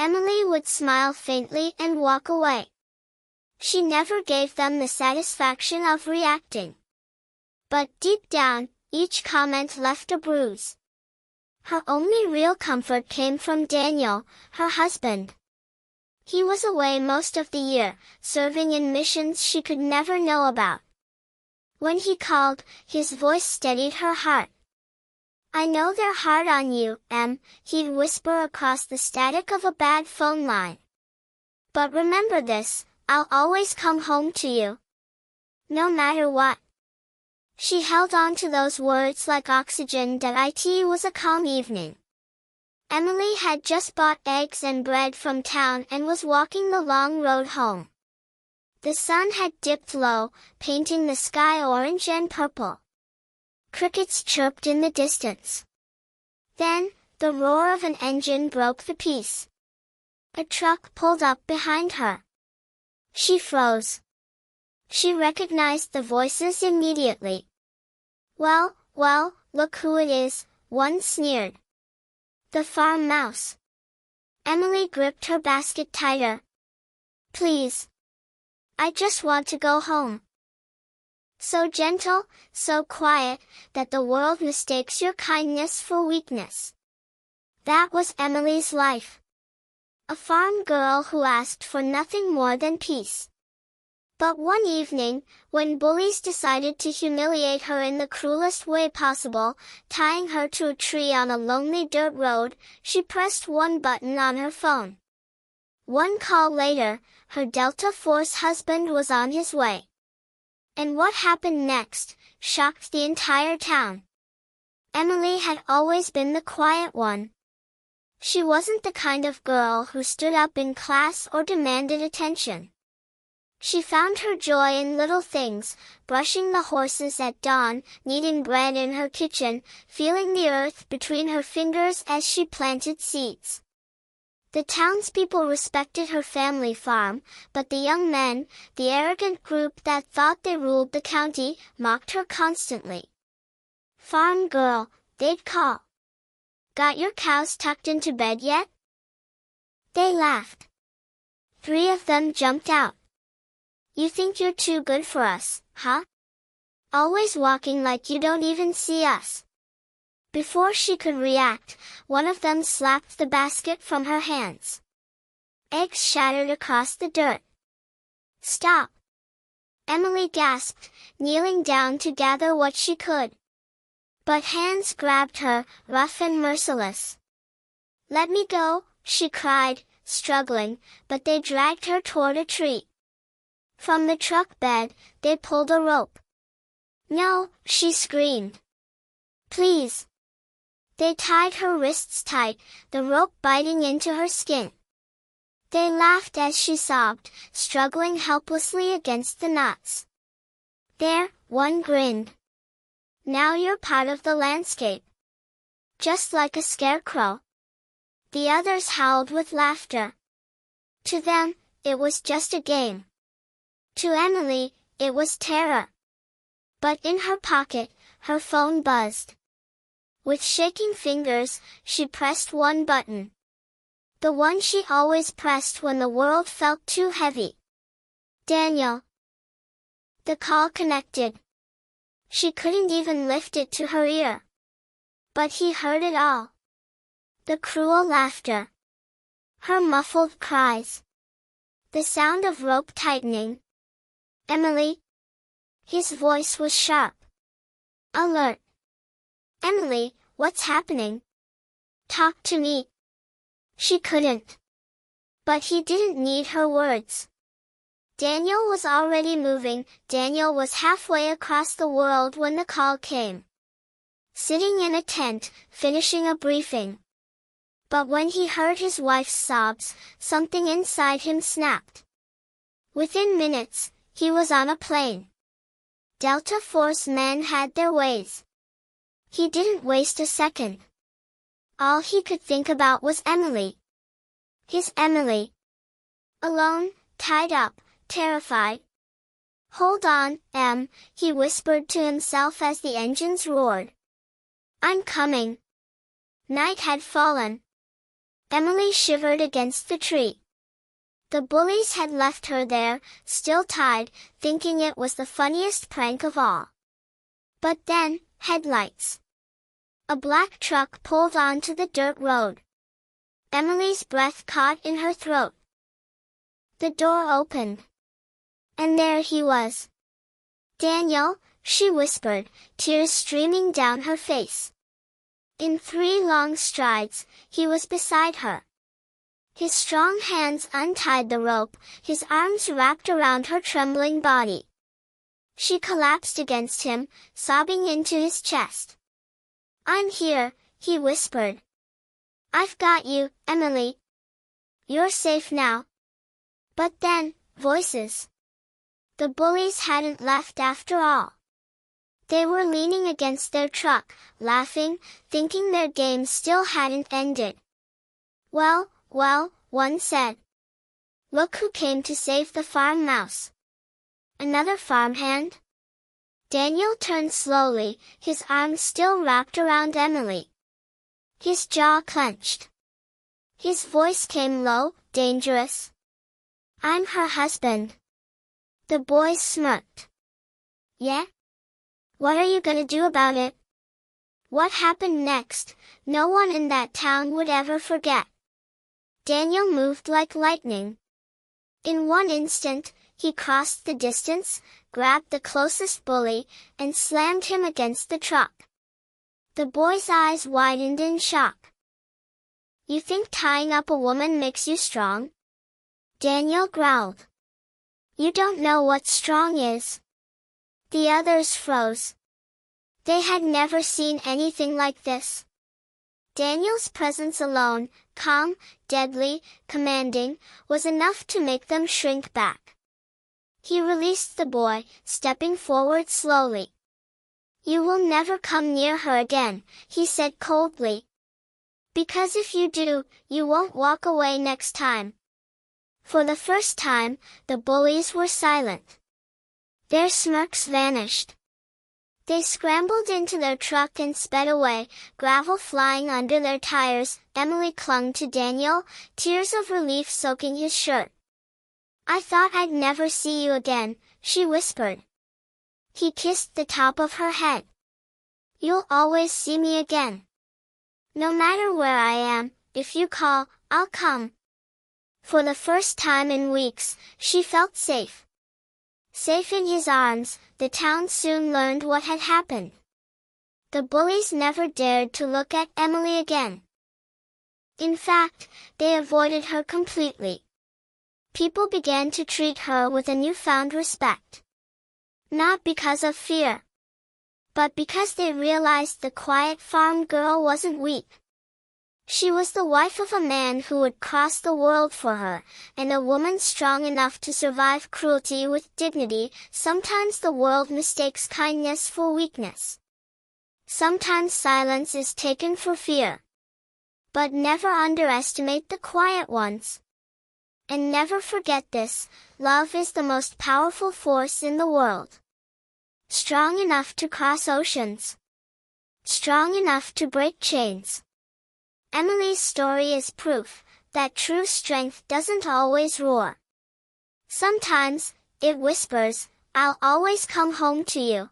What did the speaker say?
Emily would smile faintly and walk away. She never gave them the satisfaction of reacting. But deep down, each comment left a bruise. Her only real comfort came from Daniel, her husband. He was away most of the year, serving in missions she could never know about. When he called, his voice steadied her heart. "I know they're hard on you, Em," he'd whisper across the static of a bad phone line. "But remember this, I'll always come home to you. No matter what." She held on to those words like oxygen. It was a calm evening. Emily had just bought eggs and bread from town and was walking the long road home. The sun had dipped low, painting the sky orange and purple. Crickets chirped in the distance. Then, the roar of an engine broke the peace. A truck pulled up behind her. She froze. She recognized the voices immediately. Well, look who it is," one sneered. "The farm mouse." Emily gripped her basket tighter. "Please. I just want to go home." So gentle, so quiet, that the world mistakes your kindness for weakness. That was Emily's life. A farm girl who asked for nothing more than peace. But one evening, when bullies decided to humiliate her in the cruelest way possible, tying her to a tree on a lonely dirt road, she pressed one button on her phone. One call later, her Delta Force husband was on his way. And what happened next shocked the entire town. Emily had always been the quiet one. She wasn't the kind of girl who stood up in class or demanded attention. She found her joy in little things, brushing the horses at dawn, kneading bread in her kitchen, feeling the earth between her fingers as she planted seeds. The townspeople respected her family farm, but the young men, the arrogant group that thought they ruled the county, mocked her constantly. "Farm girl," they'd call. "Got your cows tucked into bed yet?" They laughed. 3 of them jumped out. "You think you're too good for us, huh? Always walking like you don't even see us." Before she could react, one of them slapped the basket from her hands. Eggs shattered across the dirt. "Stop!" Emily gasped, kneeling down to gather what she could. But hands grabbed her, rough and merciless. "Let me go," she cried, struggling, but they dragged her toward a tree. From the truck bed, they pulled a rope. "No," she screamed. "Please." They tied her wrists tight, the rope biting into her skin. They laughed as she sobbed, struggling helplessly against the knots. "There," one grinned. "Now you're part of the landscape. Just like a scarecrow." The others howled with laughter. To them, it was just a game. To Emily, it was terror. But in her pocket, her phone buzzed. With shaking fingers, she pressed one button. The one she always pressed when the world felt too heavy. "Daniel." The call connected. She couldn't even lift it to her ear. But he heard it all. The cruel laughter. Her muffled cries. The sound of rope tightening. "Emily?" His voice was sharp. Alert. "Emily, what's happening? Talk to me." She couldn't. But he didn't need her words. Daniel was already moving. Daniel was halfway across the world when the call came. Sitting in a tent, finishing a briefing. But when he heard his wife's sobs, something inside him snapped. Within minutes, he was on a plane. Delta Force men had their ways. He didn't waste a second. All he could think about was Emily. His Emily. Alone, tied up, terrified. "Hold on, Em," he whispered to himself as the engines roared. "I'm coming." Night had fallen. Emily shivered against the tree. The bullies had left her there, still tied, thinking it was the funniest prank of all. But then, headlights. A black truck pulled onto the dirt road. Emily's breath caught in her throat. The door opened. And there he was. "Daniel," she whispered, tears streaming down her face. In 3 long strides, he was beside her. His strong hands untied the rope, his arms wrapped around her trembling body. She collapsed against him, sobbing into his chest. "I'm here," he whispered. "I've got you, Emily. You're safe now." But then, voices. The bullies hadn't left after all. They were leaning against their truck, laughing, thinking their game still hadn't ended. "Well, well," one said. "Look who came to save the farm mouse." "Another farmhand?" Daniel turned slowly, his arms still wrapped around Emily. His jaw clenched. His voice came low, dangerous. "I'm her husband." The boys smirked. "Yeah? What are you gonna do about it?" What happened next, no one in that town would ever forget. Daniel moved like lightning. In one instant, he crossed the distance, grabbed the closest bully, and slammed him against the truck. The boy's eyes widened in shock. "You think tying up a woman makes you strong?" Daniel growled. "You don't know what strong is." The others froze. They had never seen anything like this. Daniel's presence alone, calm, deadly, commanding, was enough to make them shrink back. He released the boy, stepping forward slowly. "You will never come near her again," he said coldly. "Because if you do, you won't walk away next time." For the first time, the bullies were silent. Their smirks vanished. They scrambled into their truck and sped away, gravel flying under their tires. Emily clung to Daniel, tears of relief soaking his shirt. "I thought I'd never see you again," she whispered. He kissed the top of her head. "You'll always see me again. No matter where I am, if you call, I'll come." For the first time in weeks, she felt safe. Safe in his arms. The town soon learned what had happened. The bullies never dared to look at Emily again. In fact, they avoided her completely. People began to treat her with a newfound respect. Not because of fear, but because they realized the quiet farm girl wasn't weak. She was the wife of a man who would cross the world for her, and a woman strong enough to survive cruelty with dignity. Sometimes the world mistakes kindness for weakness. Sometimes silence is taken for fear. But never underestimate the quiet ones. And never forget this: love is the most powerful force in the world. Strong enough to cross oceans. Strong enough to break chains. Emily's story is proof that true strength doesn't always roar. Sometimes, it whispers, "I'll always come home to you."